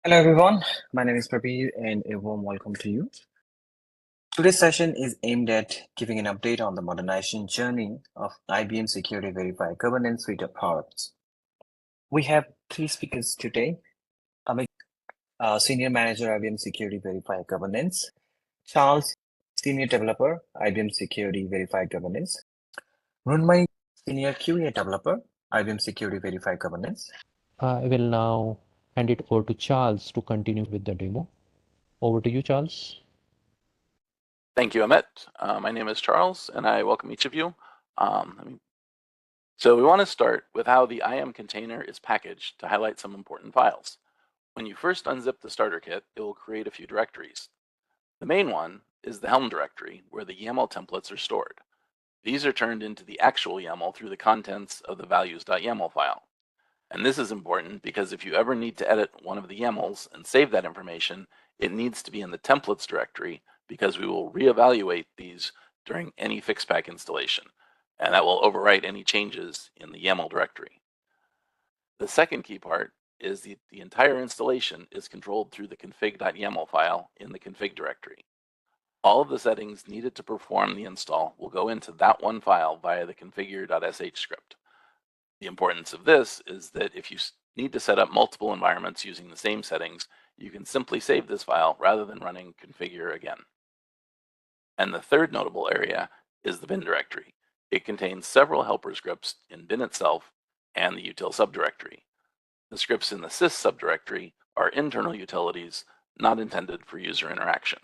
Hello everyone, my name is Prabir and a warm welcome to you. Today's session is aimed at giving an update on the modernization journey of IBM Security Verified Governance suite of products. We have three speakers today. Amit, Senior Manager, IBM Security Verified Governance. Charles, Senior Developer, IBM Security Verified Governance. Runmai, Senior QA Developer, IBM Security Verified Governance. I will now hand it over to Charles to continue with the demo. Over to you, Charles. Thank you, Amit. My name is Charles, and I welcome each of you. So we want to start with how the IAM container is packaged to highlight some important files. When you first unzip the starter kit, it will create a few directories. The main one is the Helm directory, where the YAML templates are stored. These are turned into the actual YAML through the contents of the values.yaml file. And this is important because if you ever need to edit one of the YAMLs and save that information, it needs to be in the templates directory because we will reevaluate these during any FixPack installation, and that will overwrite any changes in the YAML directory. The second key part is the entire installation is controlled through the config.yaml file in the config directory. All of the settings needed to perform the install will go into that one file via the configure.sh script. The importance of this is that if you need to set up multiple environments using the same settings, you can simply save this file rather than running configure again. And the third notable area is the bin directory. It contains several helper scripts in bin itself and the util subdirectory. The scripts in the sys subdirectory are internal utilities not intended for user interaction.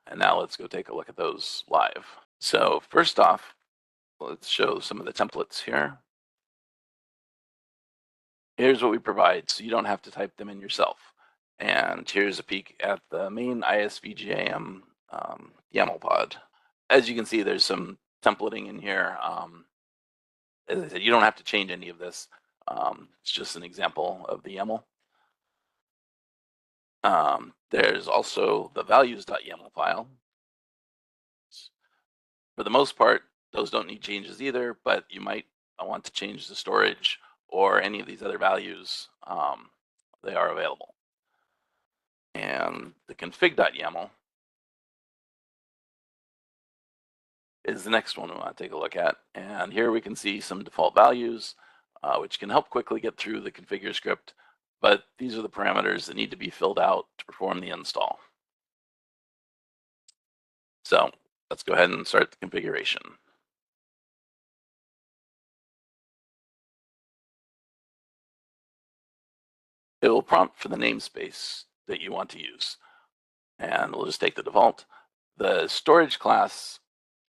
And now let's go take a look at those live. So first off, let's show some of the templates here. Here's what we provide, so you don't have to type them in yourself. And here's a peek at the main ISVGAM YAML pod. As you can see, there's some templating in here. As I said, you don't have to change any of this. It's just an example of the YAML. There's also the values.yaml file. For the most part, those don't need changes either, but you might want to change the storage or any of these other values. They are available. And the config.yaml is the next one we want to take a look at. And here we can see some default values, which can help quickly get through the configure script, but these are the parameters that need to be filled out to perform the install. So let's go ahead and start the configuration. It will prompt for the namespace that you want to use. And we'll just take the default. The storage class,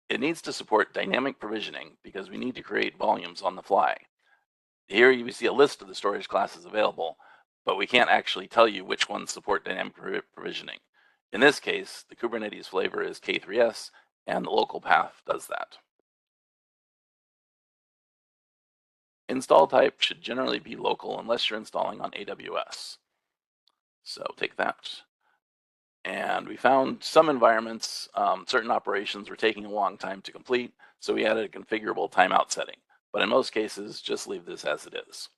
it needs to support dynamic provisioning because we need to create volumes on the fly. Here you see a list of the storage classes available, but we can't actually tell you which ones support dynamic provisioning. In this case, the Kubernetes flavor is K3s, and the local path does that. Install type should generally be local unless you're installing on AWS. So take that. And we found some environments, certain operations were taking a long time to complete, so we added a configurable timeout setting. But in most cases, just leave this as it is.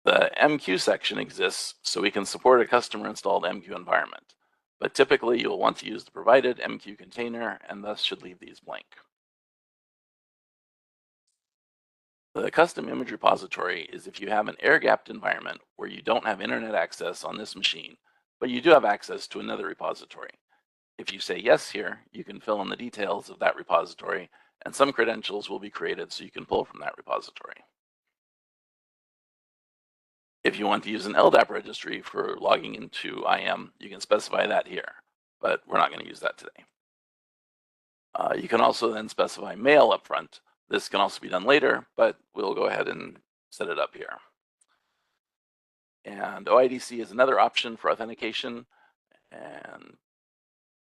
The MQ section exists so we can support a customer installed MQ environment, but typically you'll want to use the provided MQ container and thus should leave these blank. The custom image repository is if you have an air-gapped environment where you don't have internet access on this machine, but you do have access to another repository. If you say yes here, you can fill in the details of that repository, and some credentials will be created so you can pull from that repository. If you want to use an LDAP registry for logging into IAM, you can specify that here, but we're not going to use that today. You can also then specify mail up front. This can also be done later, but we'll go ahead and set it up here. And OIDC is another option for authentication. And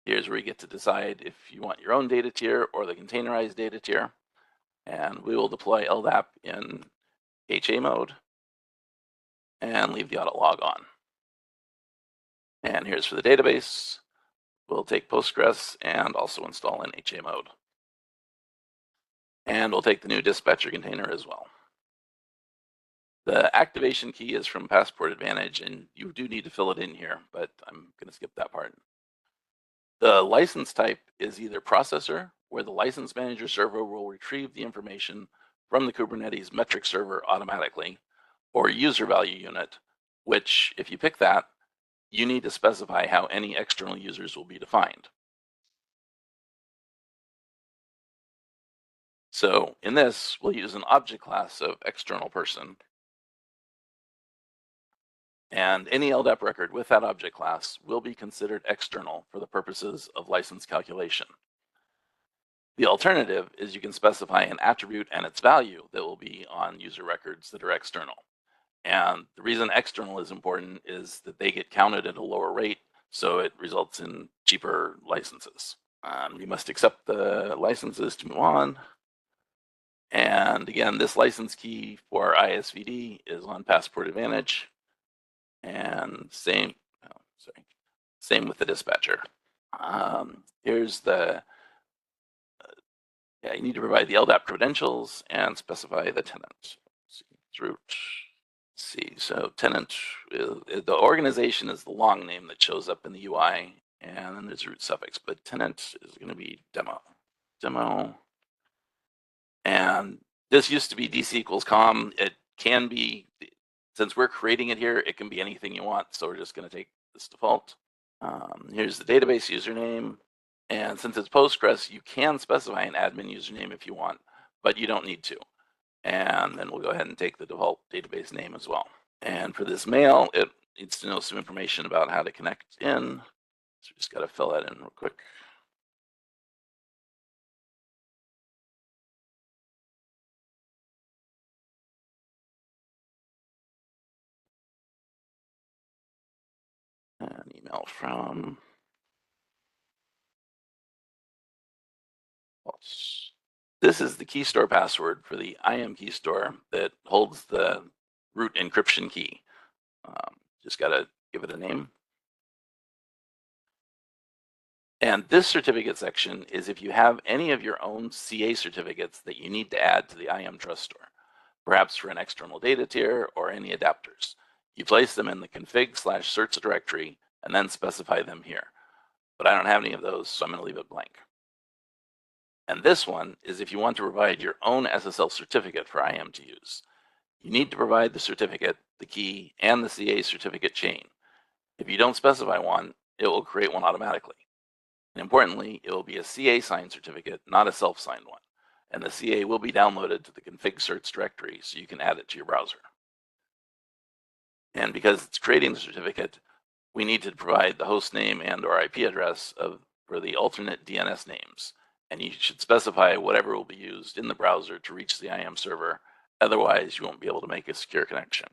here's where you get to decide if you want your own data tier or the containerized data tier. And we will deploy LDAP in HA mode and leave the audit log on. And here's for the database. We'll take Postgres and also install in HA mode. And we'll take the new dispatcher container as well. The activation key is from Passport Advantage, and you do need to fill it in here, but I'm going to skip that part. The license type is either processor, where the license manager server will retrieve the information from the Kubernetes metric server automatically, or user value unit, which, if you pick that, you need to specify how any external users will be defined. So in this, we'll use an object class of external person. And any LDAP record with that object class will be considered external for the purposes of license calculation. The alternative is you can specify an attribute and its value that will be on user records that are external. And the reason external is important is that they get counted at a lower rate, so it results in cheaper licenses. You must accept the licenses to move on. And again, this license key for ISVD is on Passport Advantage. And same with the dispatcher. Here's the, you need to provide the LDAP credentials and specify the tenant. Root. See, so tenant, the organization is the long name that shows up in the UI, and then there's root suffix, but tenant is going to be demo. And this used to be DC equals com. It can be, since we're creating it here, it can be anything you want. So we're just going to take this default. Here's the database username. And since it's Postgres, you can specify an admin username if you want, but you don't need to. And then we'll go ahead and take the default database name as well. And for this mail, it needs to know some information about how to connect in. So we just got to fill that in real quick. An email from This is the key store password for the IAM key store that holds the root encryption key. Just got to give it a name. And this certificate section is if you have any of your own CA certificates that you need to add to the IAM Trust Store, perhaps for an external data tier or any adapters. You place them in the config/certs directory and then specify them here. But I don't have any of those, so I'm going to leave it blank. And this one is if you want to provide your own SSL certificate for IAM to use. You need to provide the certificate, the key, and the CA certificate chain. If you don't specify one, it will create one automatically. And importantly, it will be a CA signed certificate, not a self-signed one. And the CA will be downloaded to the config certs directory so you can add it to your browser. And because it's creating the certificate, we need to provide the host name and or IP address for the alternate DNS names. And you should specify whatever will be used in the browser to reach the IAM server. Otherwise, you won't be able to make a secure connection.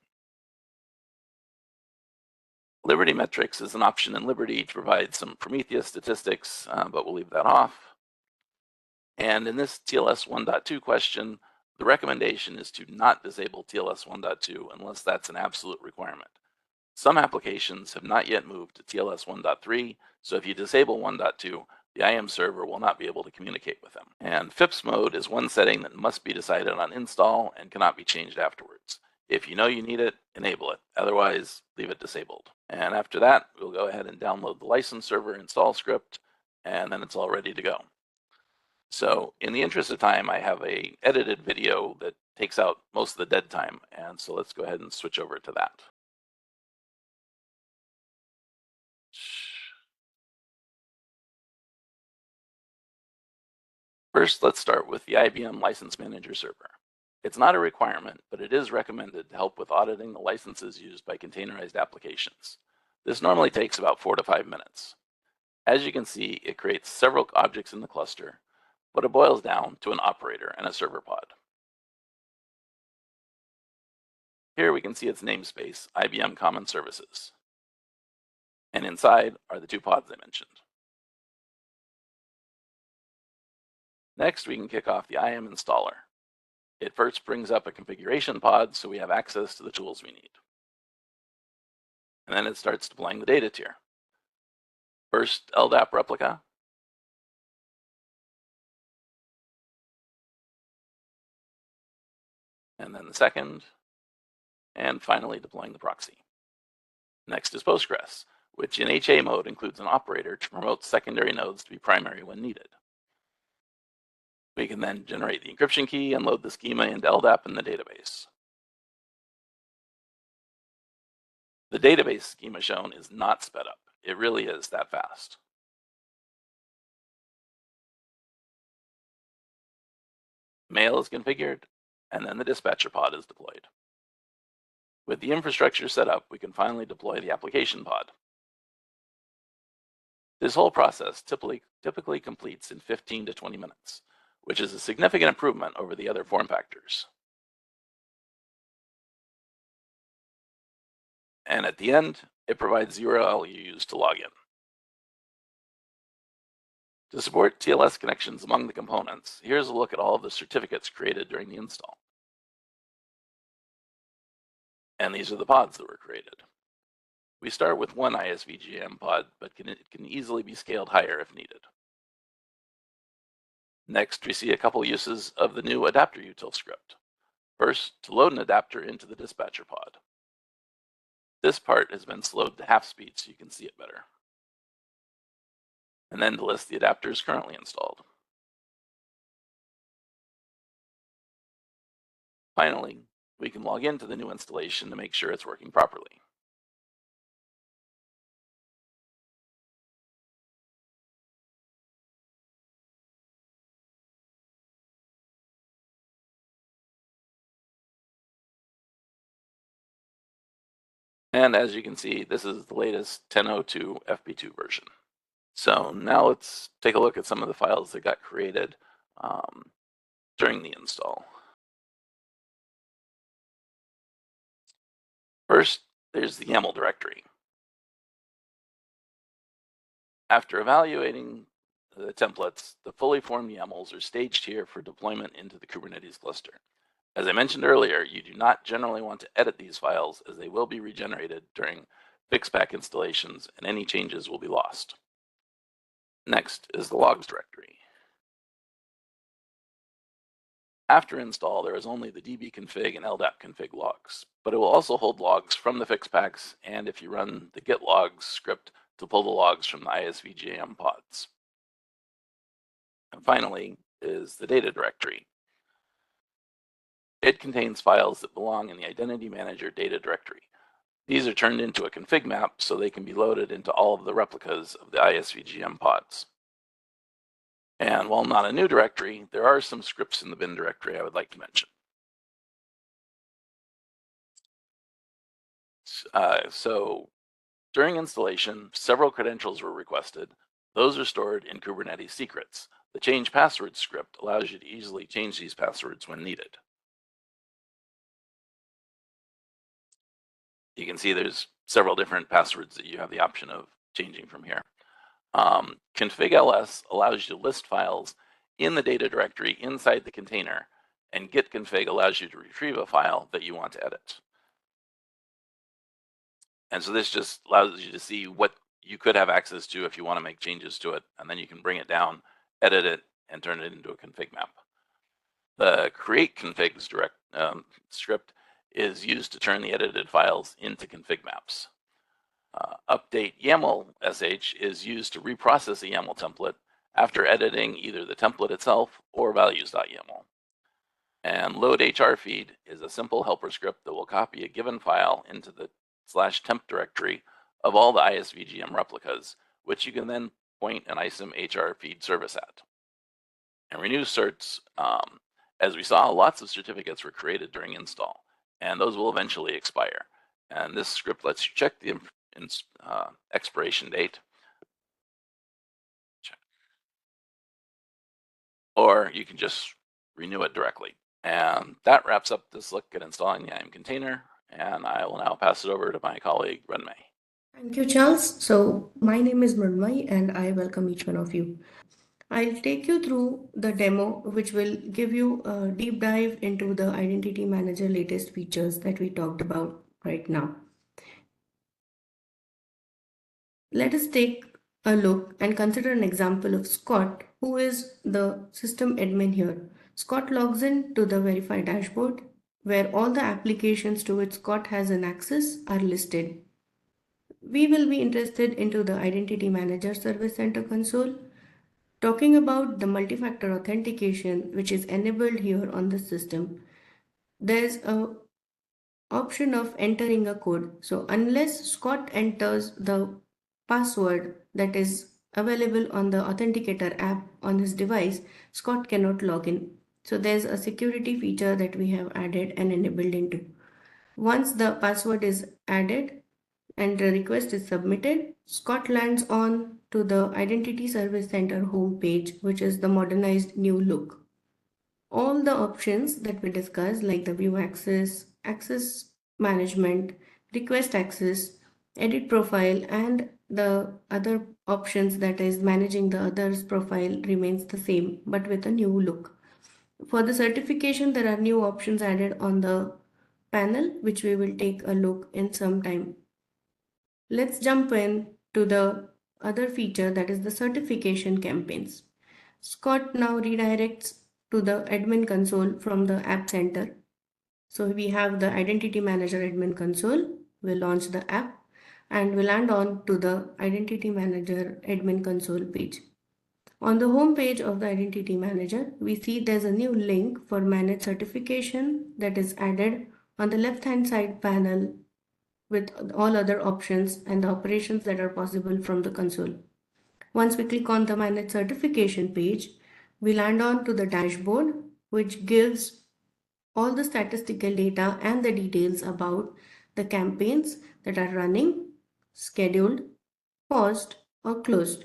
Liberty metrics is an option in Liberty to provide some Prometheus statistics, but we'll leave that off. And in this TLS 1.2 question, the recommendation is to not disable TLS 1.2 unless that's an absolute requirement. Some applications have not yet moved to TLS 1.3, so if you disable 1.2, the IAM server will not be able to communicate with them. And FIPS mode is one setting that must be decided on install and cannot be changed afterwards. If you know you need it, enable it. Otherwise, leave it disabled. And after that, we'll go ahead and download the license server install script, and then it's all ready to go. So in the interest of time, I have a edited video that takes out most of the dead time. And so let's go ahead and switch over to that. First, let's start with the IBM License Manager server. It's not a requirement, but it is recommended to help with auditing the licenses used by containerized applications. This normally takes about 4 to 5 minutes. As you can see, it creates several objects in the cluster, but it boils down to an operator and a server pod. Here we can see its namespace, IBM Common Services. And inside are the 2 pods I mentioned. Next, we can kick off the IAM installer. It first brings up a configuration pod so we have access to the tools we need. And then it starts deploying the data tier. First, LDAP replica. And then the second. and finally deploying the proxy. Next is Postgres, which in HA mode includes an operator to promote secondary nodes to be primary when needed. We can then generate the encryption key and load the schema into LDAP in the database. The database schema shown is not sped up. It really is that fast. Mail is configured, and then the dispatcher pod is deployed. With the infrastructure set up, we can finally deploy the application pod. This whole process typically completes in 15 to 20 minutes, which is a significant improvement over the other form factors. And at the end, it provides the URL you use to log in. To support TLS connections among the components, here's a look at all of the certificates created during the install. And these are the pods that were created. We start with one ISVGM pod, but it can easily be scaled higher if needed. Next, we see a couple uses of the new adapter util script. First, to load an adapter into the dispatcher pod. This part has been slowed to half speed so you can see it better. And then to list the adapters currently installed. Finally, we can log into the new installation to make sure it's working properly. And as you can see, this is the latest 10.02 FP2 version. So now let's take a look at some of the files that got created during the install. First, there's the YAML directory. After evaluating the templates, the fully formed YAMLs are staged here for deployment into the Kubernetes cluster. As I mentioned earlier, you do not generally want to edit these files as they will be regenerated during fixpack installations and any changes will be lost. Next is the logs directory. After install, there is only the dbconfig and LDAP config logs, but it will also hold logs from the fixpacks and if you run the git logs script to pull the logs from the ISVGM pods. And finally is the data directory. It contains files that belong in the Identity Manager data directory. These are turned into a config map so they can be loaded into all of the replicas of the ISVGM pods. And while not a new directory, there are some scripts in the bin directory I would like to mention. So during installation, several credentials were requested. Those are stored in Kubernetes secrets. The change passwords script allows you to easily change these passwords when needed. You can see there's several different passwords that you have the option of changing from here. Config ls allows you to list files in the data directory inside the container, and git config allows you to retrieve a file that you want to edit. And so this just allows you to see what you could have access to if you want to make changes to it, and then you can bring it down, edit it, and turn it into a config map. The create configs script is used to turn the edited files into config maps. Update YAML sh is used to reprocess a YAML template after editing either the template itself or values.yaml. And load HR feed is a simple helper script that will copy a given file into the /temp directory of all the ISVGM replicas, which you can then point an ISIM HR feed service at. And renew certs, as we saw, lots of certificates were created during install, and those will eventually expire. And this script lets you check the expiration date, or you can just renew it directly. And that wraps up this look at installing the IAM container, and I will now pass it over to my colleague, Renmei. Thank you, Charles. So my name is Mrunmay and I welcome each one of you. I'll take you through the demo, which will give you a deep dive into the Identity Manager latest features that we talked about right now. Let us take a look and consider an example of Scott, who is the system admin here. Scott logs in to the Verify dashboard where all the applications to which Scott has an access are listed. We will be interested into the Identity Manager Service Center console, talking about the multi-factor authentication which is enabled here on the system. There's a option of entering a code. So unless Scott enters the password that is available on the Authenticator app on his device, Scott cannot log in. So there's a security feature that we have added and enabled into. Once the password is added and the request is submitted, Scott lands on to the Identity Service Center homepage, which is the modernized new look. All the options that we discussed, like the view access, access management, request access, edit profile, and the other options, that is managing the others profile, remains the same but with a new look. For the certification, there are new options added on the panel, which we will take a look in some time. Let's jump in to the other feature, that is the certification campaigns. Scott now redirects to the admin console from the app center. So we have the Identity Manager admin console. We'll launch the app and we'll land on to the Identity Manager admin console page. On the home page of the Identity Manager, we see there's a new link for manage certification that is added on the left-hand side panel with all other options and the operations that are possible from the console. Once we click on the manage certification page, we land on to the dashboard, which gives all the statistical data and the details about the campaigns that are running, scheduled, paused, or closed.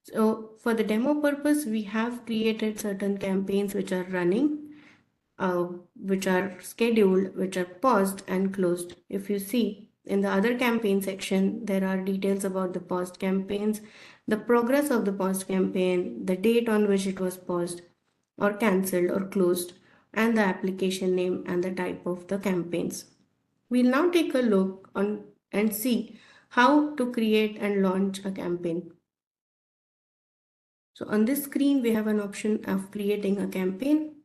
So for the demo purpose, we have created certain campaigns which are running, which are scheduled, which are paused and closed. If you see in the other campaign section, there are details about the paused campaigns, the progress of the paused campaign, the date on which it was paused or cancelled or closed, and the application name and the type of the campaigns. We'll now take a look on and see how to create and launch a campaign. So on this screen, we have an option of creating a campaign.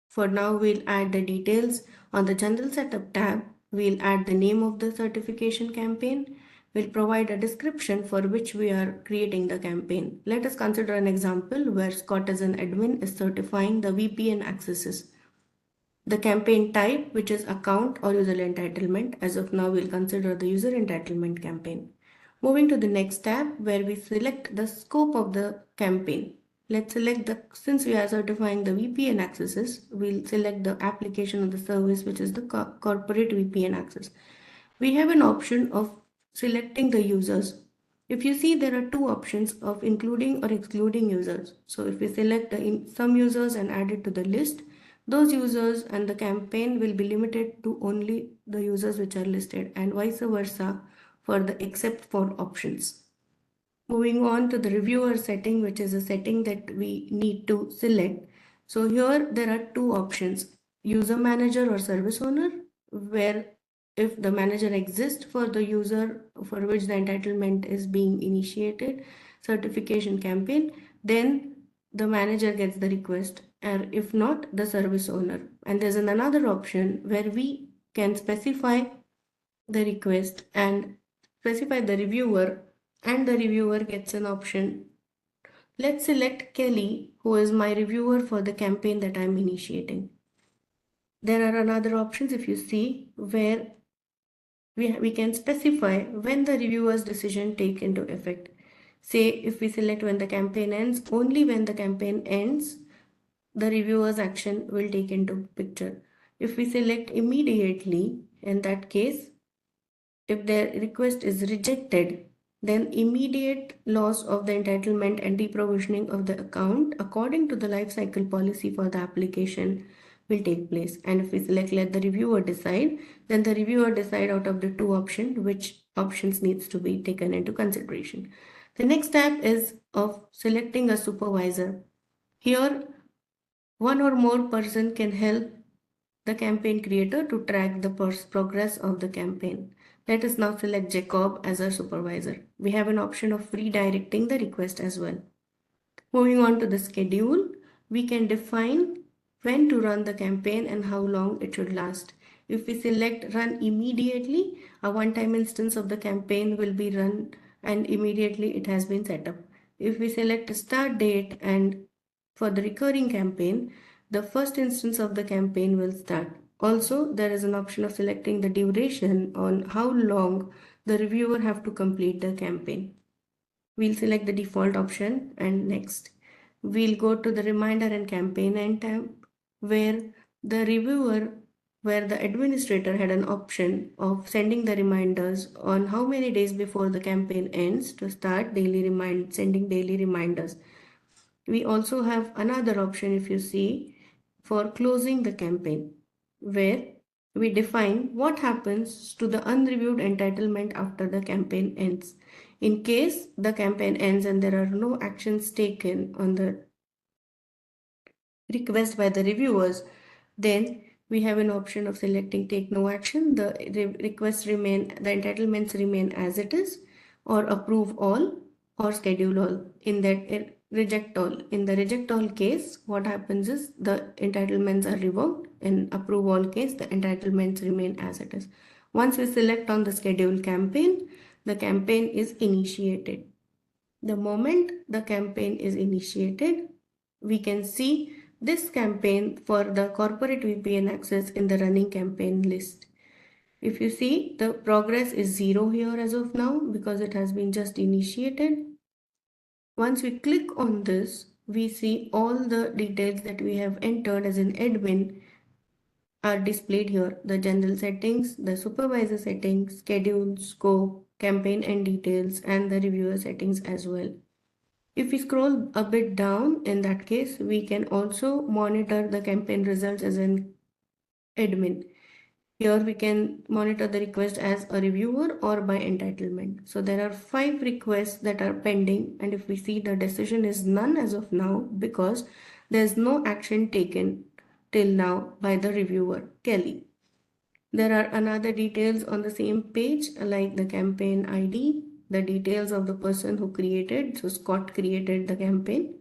For now, we'll add the details. On the General Setup tab, we'll add the name of the certification campaign. We'll provide a description for which we are creating the campaign. Let us consider an example where Scott as an admin is certifying the VPN accesses. The campaign type, which is account or user entitlement. As of now, we'll consider the user entitlement campaign. Moving to the next tab where we select the scope of the campaign. Let's select since we are certifying the VPN accesses, we'll select the application of the service, which is the corporate VPN access. We have an option of selecting the users. If you see, there are two options of including or excluding users. So if we select some users and add it to the list, those users and the campaign will be limited to only the users which are listed, and vice versa for the except for options. Moving on to the reviewer setting, which is a setting that we need to select. So here there are two options, user manager or service owner, where if the manager exists for the user for which the entitlement is being initiated, certification campaign, then the manager gets the request, or if not, the service owner. And there's another option where we can specify the request and specify the reviewer, and the reviewer gets an option. Let's select Kelly, who is my reviewer for the campaign that I'm initiating. There are another options, if you see, where we can specify when the reviewer's decision take into effect. Say if we select when the campaign ends, only when the campaign ends, the reviewer's action will take into picture. If we select immediately, in that case, if the request is rejected, then immediate loss of the entitlement and deprovisioning of the account according to the lifecycle policy for the application will take place. And if we select let the reviewer decide, then the reviewer decide out of the two options which options needs to be taken into consideration. The next step is of selecting a supervisor. Here, one or more person can help the campaign creator to track the progress of the campaign. Let us now select Jacob as our supervisor. We have an option of redirecting the request as well. Moving on to the schedule, we can define when to run the campaign and how long it should last. If we select run immediately, a one-time instance of the campaign will be run and immediately it has been set up. If we select start date and for the recurring campaign, the first instance of the campaign will start. Also, there is an option of selecting the duration on how long the reviewer have to complete the campaign. We'll select the default option and next. We'll go to the reminder and campaign end tab where the administrator had an option of sending the reminders on how many days before the campaign ends to start sending daily reminders. We also have another option, if you see, for closing the campaign, where we define what happens to the unreviewed entitlement after the campaign ends. In case the campaign ends and there are no actions taken on the request by the reviewers, then we have an option of selecting take no action. The entitlements remain as it is, or approve all, or schedule all. In that reject all. In the reject all case, what happens is the entitlements are revoked. In approve all case, the entitlements remain as it is. Once we select on the schedule campaign, the campaign is initiated. The moment the campaign is initiated, we can see this campaign for the corporate VPN access in the running campaign list. If you see, the progress is 0 here as of now because it has been just initiated. Once we click on this, we see all the details that we have entered as an admin are displayed here. The general settings, the supervisor settings, schedule, scope, campaign end details, and the reviewer settings as well. If we scroll a bit down, in that case, we can also monitor the campaign results as an admin. Here we can monitor the request as a reviewer or by entitlement. So there are 5 requests that are pending, and if we see, the decision is none as of now because there is no action taken till now by the reviewer, Kelly. There are another details on the same page like the campaign ID, the details of the person who created. So Scott created the campaign.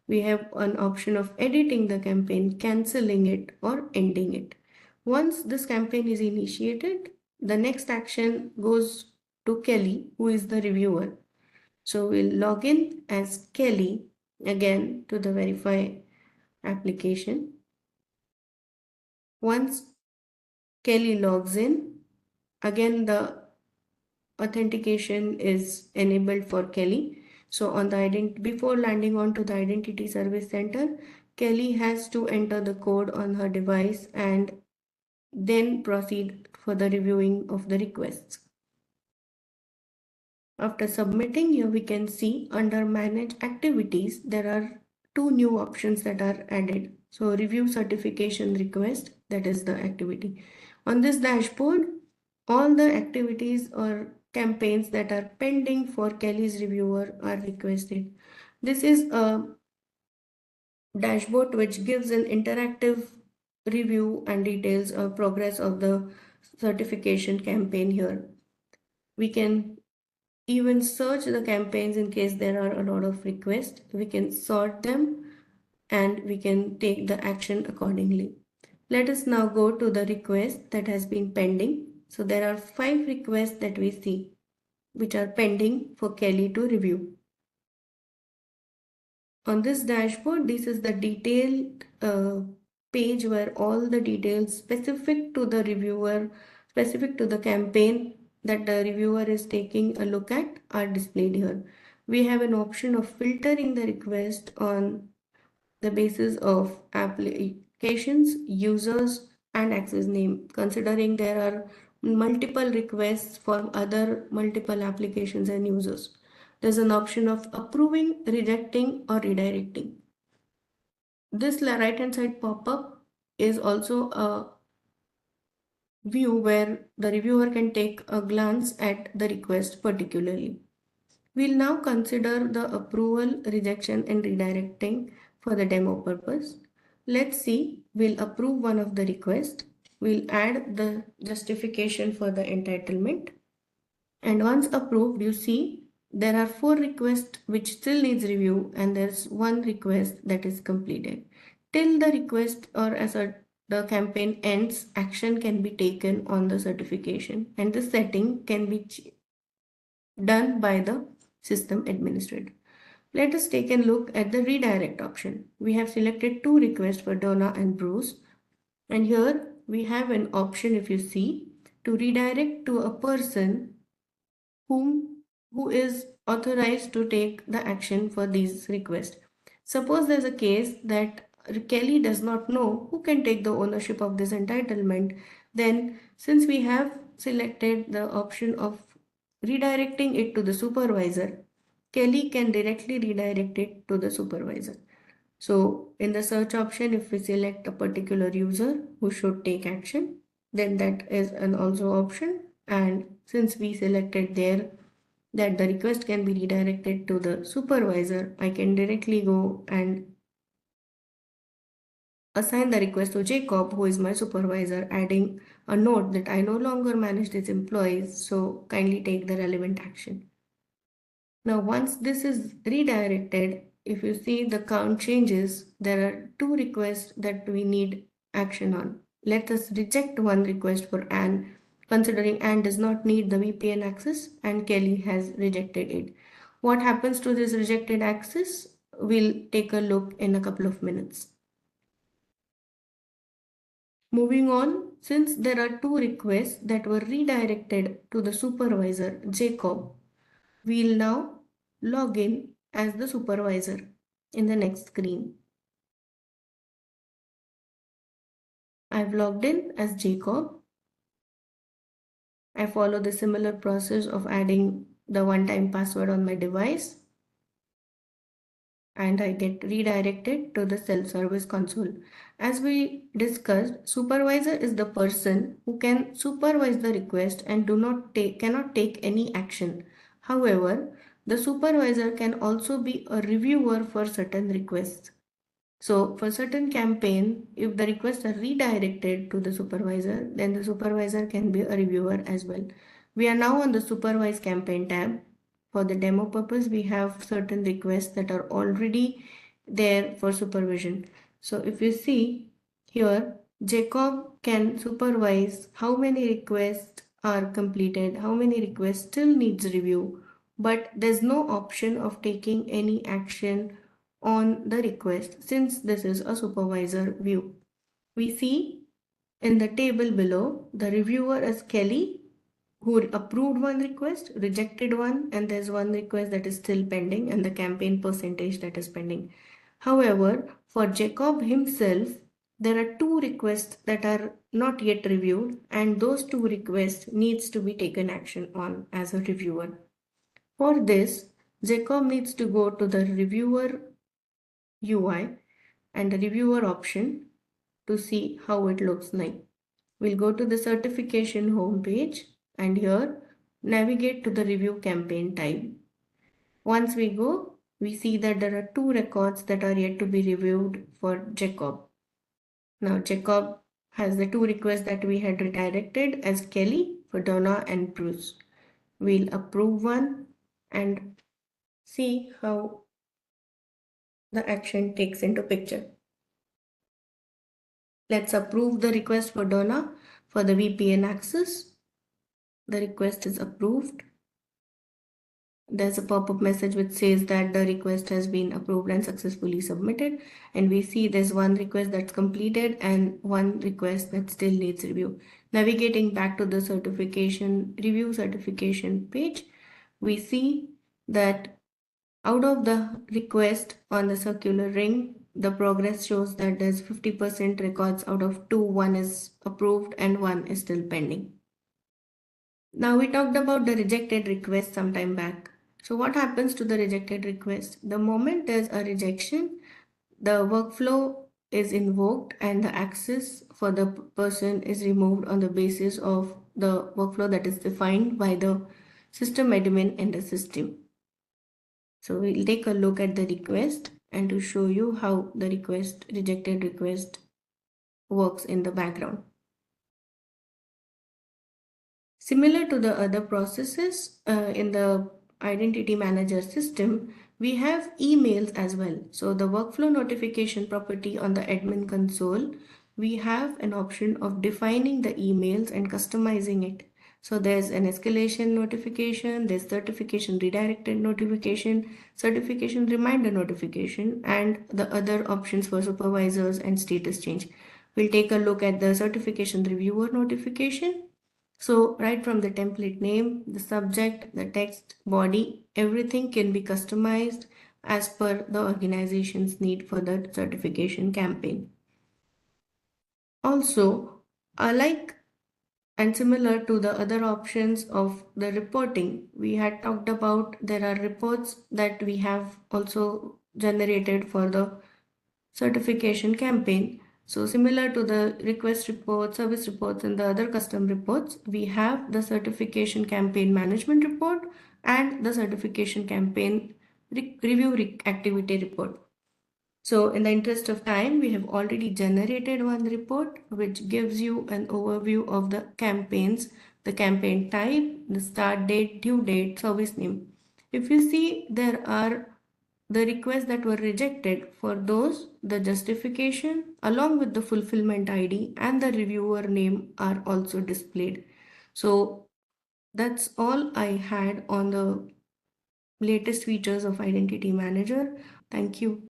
We have an option of editing the campaign, cancelling it or ending it. Once this campaign is initiated, the next action goes to Kelly, who is the reviewer. So we'll log in as Kelly again to the verify application. Once Kelly logs in, again the authentication is enabled for Kelly. So on the before landing on to the Identity Service Center, Kelly has to enter the code on her device and then proceed for the reviewing of the requests. After submitting, here we can see under Manage Activities, there are 2 new options that are added. So Review Certification Request, that is the activity. On this dashboard, all the activities or campaigns that are pending for Kelly's reviewer are requested. This is a dashboard which gives an interactive review and details of progress of the certification campaign here. We can even search the campaigns in case there are a lot of requests. We can sort them and we can take the action accordingly. Let us now go to the request that has been pending. So there are 5 requests that we see which are pending for Kelly to review. On this dashboard, this is the detailed page where all the details specific to the reviewer, specific to the campaign that the reviewer is taking a look at are displayed here. We have an option of filtering the request on the basis of applications, users, and access name, considering there are multiple requests for other multiple applications and users. There's an option of approving, rejecting, or redirecting. This right hand side pop-up is also a view where the reviewer can take a glance at the request particularly. We'll now consider the approval, rejection, and redirecting for the demo purpose. Let's see, we'll approve one of the requests. We'll add the justification for the entitlement. And once approved, you see there are 4 requests which still needs review and there's 1 request that is completed. till the request or the campaign ends, action can be taken on the certification, and the setting can be done by the system administrator. Let us take a look at the redirect option. We have selected two requests for Donna and Bruce, and here we have an option, if you see, to redirect to a person whom who is authorized to take the action for these requests. Suppose there's a case that Kelly does not know who can take the ownership of this entitlement, then since we have selected the option of redirecting it to the supervisor, Kelly can directly redirect it to the supervisor. So in the search option, if we select a particular user who should take action, then that is an also option. And since we selected there that the request can be redirected to the supervisor, I can directly go and assign the request to Jacob, who is my supervisor, adding a note that I no longer manage these employees, so kindly take the relevant action. Now, once this is redirected, if you see the count changes, there are two requests that we need action on. Let us reject one request for Anne, considering Anne does not need the VPN access and Kelly has rejected it. What happens to this rejected access? We'll take a look in a couple of minutes. Moving on, since there are two requests that were redirected to the supervisor, Jacob, we'll now log in as the supervisor in the next screen. I've logged in as Jacob. I follow the similar process of adding the one-time password on my device, and I get redirected to the self-service console. As we discussed, supervisor is the person who can supervise the request and cannot take any action. However, the supervisor can also be a reviewer for certain requests. So for certain campaign, if the requests are redirected to the supervisor, then the supervisor can be a reviewer as well. We are now on the supervise campaign tab. For the demo purpose, we have certain requests that are already there for supervision. So if you see here, Jacob can supervise how many requests are completed, how many requests still needs review, but there's no option of taking any action on the request since this is a supervisor view. We see in the table below the reviewer is Kelly, who approved one request, rejected one, and there's one request that is still pending and the campaign percentage that is pending. However, for Jacob himself, there are two requests that are not yet reviewed, and those two requests needs to be taken action on as a reviewer. For this, Jacob needs to go to the reviewer UI and the reviewer option to see how it looks like. We'll go to the certification homepage and here navigate to the review campaign type. Once we go, we see that there are two records that are yet to be reviewed for Jacob. Now Jacob has the two requests that we had redirected as Kelly for Donna and Bruce. We'll approve one and see how the action takes into picture. Let's approve the request for Donna for the VPN access. The request is approved. There's a pop-up message which says that the request has been approved and successfully submitted. And we see there's one request that's completed and one request that still needs review. Navigating back to the review certification page, we see that out of the request on the circular ring, the progress shows that there's 50% records out of 2, one is approved and one is still pending. Now we talked about the rejected request some time back. So what happens to the rejected request? The moment there's a rejection, the workflow is invoked and the access for the person is removed on the basis of the workflow that is defined by the system admin in the system. So we'll take a look at the request and to show you how the rejected request works in the background. Similar to the other processes in the identity manager system, We have emails as well. So the workflow notification property on the admin console, we have an option of defining the emails and customizing it. So there's an escalation notification, there's certification redirected notification, certification reminder notification, and the other options for supervisors and status change. We'll take a look at the certification reviewer notification. So right from the template name, the subject, the text, body, everything can be customized as per the organization's need for the certification campaign. Also, like and similar to the other options of the reporting, we had talked about there are reports that we have also generated for the certification campaign. So similar to the request report, service reports, and the other custom reports, we have the certification campaign management report and the certification campaign review activity report. So in the interest of time, we have already generated one report which gives you an overview of the campaigns, the campaign type, the start date, due date, service name. If you see, there are the requests that were rejected. For those, the justification along with the fulfillment ID and the reviewer name are also displayed. So that's all I had on the latest features of Identity Manager. Thank you.